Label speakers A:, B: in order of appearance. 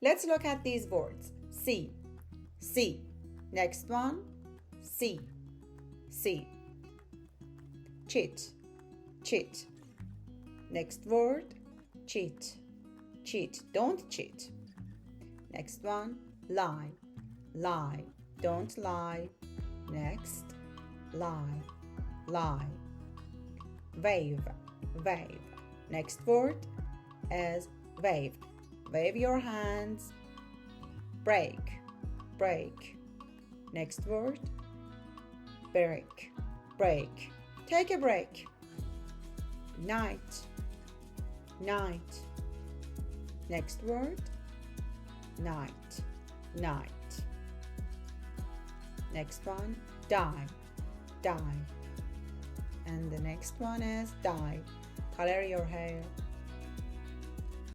A: Let's look at these words. See, see. Next one, see, see. Cheat, cheat. Next word, cheat, cheat. Don't cheat. Next one, lie, lie. Don't lie. Next, lie, lie. Wave, wave. Next word is wave. Wave your hands. Break, break. Next word, break, break. Take a break. Night, night. Next word, night, night. Next one, die, die. And the next one is dye. Color your hair.